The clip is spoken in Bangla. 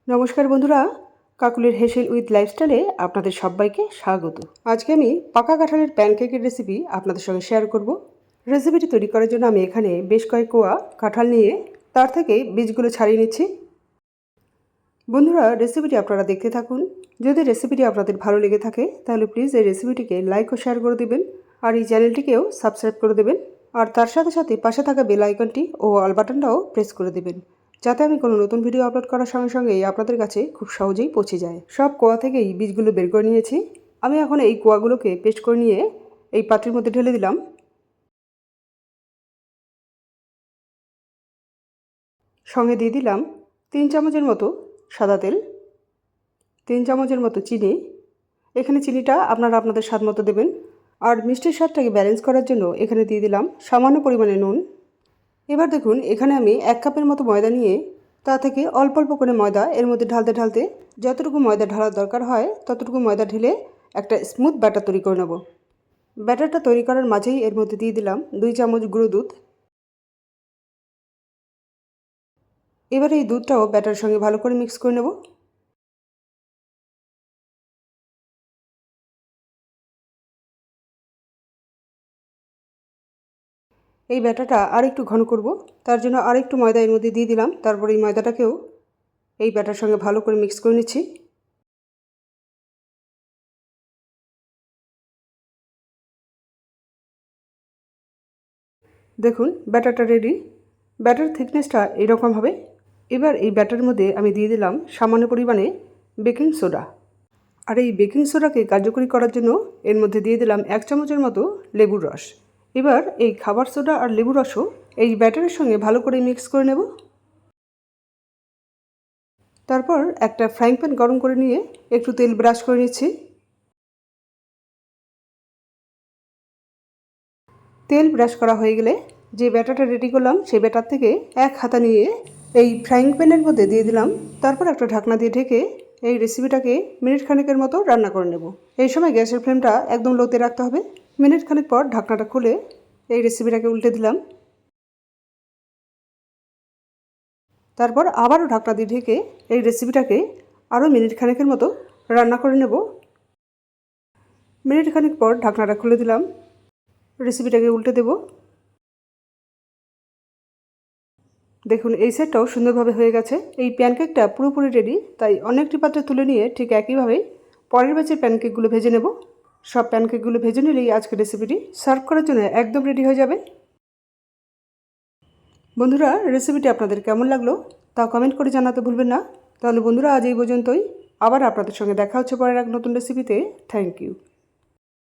নমস্কার বন্ধুরা, কাকুলির হেসেল উইথ লাইফস্টাইলে আপনাদের সবাইকে স্বাগত। আজকে আমি পাকা কাঁঠালের প্যানকেকের রেসিপি আপনাদের সঙ্গে শেয়ার করব। রেসিপিটি তৈরি করার জন্য আমি এখানে বেশ কয়েক কোয়া কাঁঠাল নিয়ে তার থেকে বীজগুলো ছাড়িয়ে নিচ্ছি। বন্ধুরা, রেসিপিটি আপনারা দেখতে থাকুন। যদি রেসিপিটি আপনাদের ভালো লেগে থাকে তাহলে প্লিজ এই রেসিপিটিকে লাইক ও শেয়ার করে দেবেন, আর এই চ্যানেলটিকেও সাবস্ক্রাইব করে দেবেন, আর তার সাথে সাথে পাশে থাকা বেল আইকনটি ও অল বাটনটাও প্রেস করে দেবেন, যাতে আমি কোনো নতুন ভিডিও আপলোড করার সঙ্গে সঙ্গেই আপনাদের কাছে খুব সহজেই পৌঁছে যায়। সব কোয়া থেকেই বীজগুলো বের করে নিয়েছি। আমি এখন এই কোয়াগুলোকে পেস্ট করে নিয়ে এই পাত্রের মধ্যে ঢেলে দিলাম। সঙ্গে দিয়ে দিলাম 3 চামচের মতো সাদা তেল, 3 চামচের মতো চিনি। এখানে চিনিটা আপনারা আপনাদের স্বাদ মতো দেবেন। আর মিষ্টির স্বাদটাকে ব্যালেন্স করার জন্য এখানে দিয়ে দিলাম সামান্য পরিমাণে নুন। এবার দেখুন, এখানে আমি 1 কাপের মতো ময়দা নিয়ে তা থেকে অল্প অল্প করে ময়দা এর মধ্যে ঢালতে ঢালতে যতটুকু ময়দা ঢালার দরকার হয় ততটুকু ময়দা ঢেলে একটা স্মুথ ব্যাটার তৈরি করে নেব। ব্যাটারটা তৈরি করার মাঝেই এর মধ্যে দিয়ে দিলাম 2 চামচ গুঁড়ো দুধ। এবার এই দুধটাও ব্যাটারের সঙ্গে ভালো করে মিক্স করে নেব। এই ব্যাটারটা আর একটু ঘন করব, তার জন্য আর একটু ময়দা এর মধ্যে দিয়ে দিলাম। তারপর এই ময়দাটাকেও এই ব্যাটার সঙ্গে ভালো করে মিক্স করে নিচ্ছি। দেখুন, ব্যাটারটা রেডি। ব্যাটার থিকনেসটা এইরকম হবে। এবার এই ব্যাটারের মধ্যে আমি দিয়ে দিলাম সামান্য পরিমাণে বেকিং সোডা। আর এই বেকিং সোডাকে কার্যকরী করার জন্য এর মধ্যে দিয়ে দিলাম 1 চামচের মতো লেবুর রস। এবার এই খাবার সোডা আর লেবুর রসও এই ব্যাটারের সঙ্গে ভালো করে মিক্স করে নেব। তারপর একটা ফ্রাইং প্যান গরম করে নিয়ে একটু তেল ব্রাশ করে নিচ্ছি। তেল ব্রাশ করা হয়ে গেলে যে ব্যাটারটা রেডি করলাম সেই ব্যাটার থেকে 1 হাতা নিয়ে এই ফ্রাইং প্যানের মধ্যে দিয়ে দিলাম। তারপর একটা ঢাকনা দিয়ে ঢেকে এই রেসিপিটাকে মিনিট খানেকের মতো রান্না করে নেব। এই সময় গ্যাসের ফ্লেমটা একদম লোতে রাখতে হবে। মিনিট খানেক পর ঢাকনাটা খুলে এই রেসিপিটাকে উল্টে দিলাম। তারপর আবারও ঢাকনা দিয়ে ঢেকে এই রেসিপিটাকে আরও মিনিট খানেকের মতো রান্না করে নেব। মিনিট খানেক পর ঢাকনাটা খুলে দিলাম। রেসিপিটাকে উল্টে দেব। দেখুন, এই সেটটাও সুন্দরভাবে হয়ে গেছে। এই প্যানকেকটা পুরোপুরি রেডি, তাই অনেকটি পাত্রে তুলে নিয়ে ঠিক একইভাবে পরের ব্যাচের প্যানকেকগুলো ভেজে নেব। সব প্যানকেকগুলো ভেজে নিলেই আজকের রেসিপিটি সার্ভ করার জন্য একদম রেডি হয়ে যাবে। বন্ধুরা, রেসিপিটি আপনাদের কেমন লাগলো তা কমেন্ট করে জানাতে ভুলবেন না। তাহলে বন্ধুরা, আজ এই পর্যন্তই। আবার আপনাদের সঙ্গে দেখা হচ্ছে পরের এক নতুন রেসিপিতে। Thank you.